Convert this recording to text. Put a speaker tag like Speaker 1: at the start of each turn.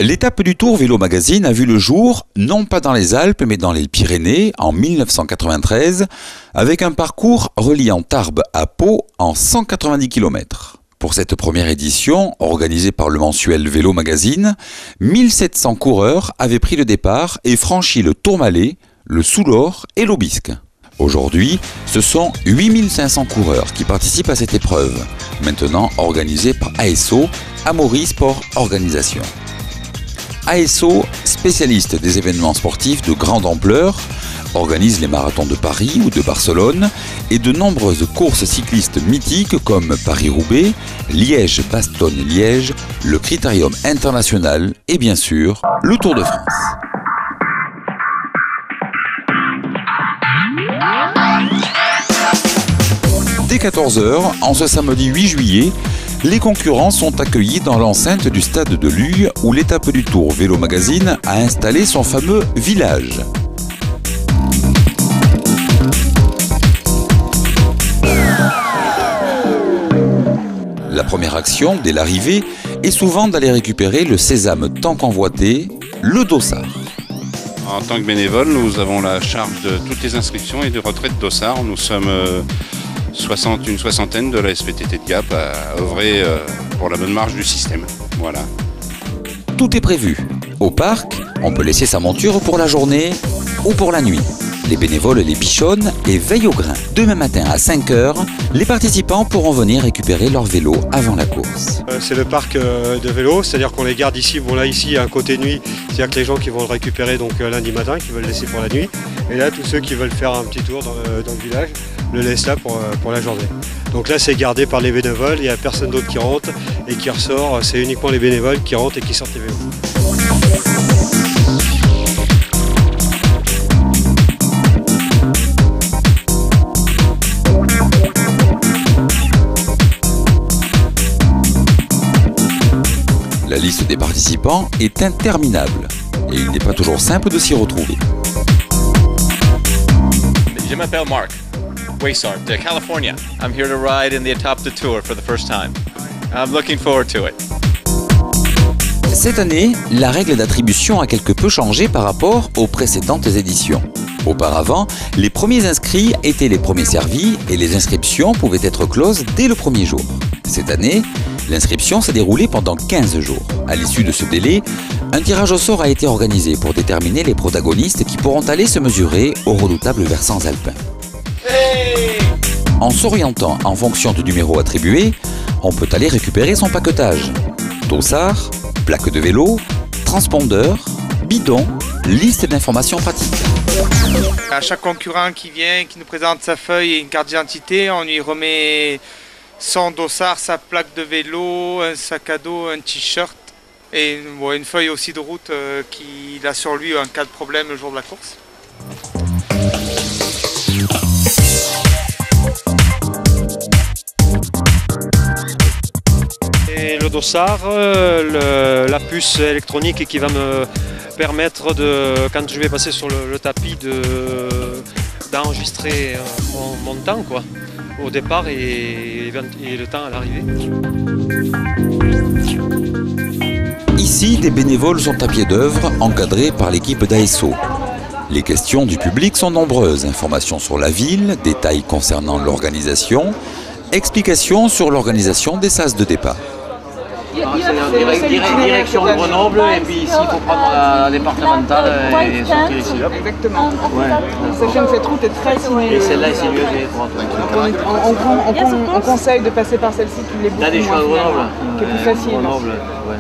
Speaker 1: L'étape du Tour Vélo Magazine a vu le jour, non pas dans les Alpes, mais dans les Pyrénées, en 1993, avec un parcours reliant Tarbes à Pau en 190 km. Pour cette première édition, organisée par le mensuel Vélo Magazine, 1700 coureurs avaient pris le départ et franchi le Tourmalet, le Soulor et l'Aubisque. Aujourd'hui, ce sont 8500 coureurs qui participent à cette épreuve, maintenant organisée par ASO, Amaury Sport Organisation. ASO, spécialiste des événements sportifs de grande ampleur, organise les marathons de Paris ou de Barcelone et de nombreuses courses cyclistes mythiques comme Paris-Roubaix, Liège-Bastogne-Liège, le Critérium International et bien sûr le Tour de France. Dès 14 h, en ce samedi 8 juillet, les concurrents sont accueillis dans l'enceinte du stade de Lughes où l'étape du Tour Vélo Magazine a installé son fameux village. La première action, dès l'arrivée, est souvent d'aller récupérer le sésame tant convoité, le dossard.
Speaker 2: En tant que bénévole, nous avons la charge de toutes les inscriptions et de retrait de dossard. Nous sommes une soixantaine de la SPTT de Gap à œuvrer pour la bonne marche du système. Voilà.
Speaker 1: Tout est prévu. Au parc, on peut laisser sa monture pour la journée ou pour la nuit. Les bénévoles les bichonnent et veillent au grain. Demain matin à 5 h, les participants pourront venir récupérer leur vélo avant la course.
Speaker 3: C'est le parc de vélo, c'est-à-dire qu'on les garde ici. Bon là ici il y a un côté nuit, c'est-à-dire que les gens qui vont le récupérer donc lundi matin, qui veulent le laisser pour la nuit. Et là tous ceux qui veulent faire un petit tour dans le village, le laissent là pour la journée. Donc là c'est gardé par les bénévoles, il n'y a personne d'autre qui rentre et qui ressort, c'est uniquement les bénévoles qui rentrent et qui sortent les vélos. La liste des participants est interminable et il n'est pas toujours simple de s'y retrouver.
Speaker 4: Je m'appelle Mark Waysart de California. I'm here to ride in the Atop the Tour for the first time. I'm looking forward to it.
Speaker 1: Cette année, la règle d'attribution a quelque peu changé par rapport aux précédentes éditions. Auparavant, les premiers inscrits étaient les premiers servis et les inscriptions pouvaient être closes dès le premier jour. Cette année, l'inscription s'est déroulée pendant 15 jours. À l'issue de ce délai, un tirage au sort a été organisé pour déterminer les protagonistes qui pourront aller se mesurer aux redoutables versants alpins. En s'orientant en fonction du numéro attribué, on peut aller récupérer son paquetage. Dossard, plaque de vélo, transpondeur, bidon, liste d'informations pratiques.
Speaker 5: À chaque concurrent qui vient, qui nous présente sa feuille et une carte d'identité, on lui remet son dossard, sa plaque de vélo, un sac à dos, un t-shirt et une feuille aussi de route qu'il a sur lui en cas de problème le jour de la course.
Speaker 3: Et le dossard, la puce électronique qui va me permettre de, quand je vais passer sur le tapis, d'enregistrer mon temps quoi, au départ et le temps à l'arrivée.
Speaker 1: Ici, des bénévoles sont à pied d'œuvre, encadrés par l'équipe d'ASO. Les questions du public sont nombreuses. Informations sur la ville, détails concernant l'organisation, explications sur l'organisation des sas de départ.
Speaker 6: C'est direction Grenoble et puis ici il faut prendre la départementale et sortir ici.
Speaker 7: Exactement.
Speaker 6: Ouais.
Speaker 7: Sachant que cette route est très sinueuse.
Speaker 6: Et celle-là est sinueuse pour
Speaker 7: on conseille de passer par celle-ci qui est beaucoup moins, qui est plus facile.
Speaker 6: Grenoble, ouais.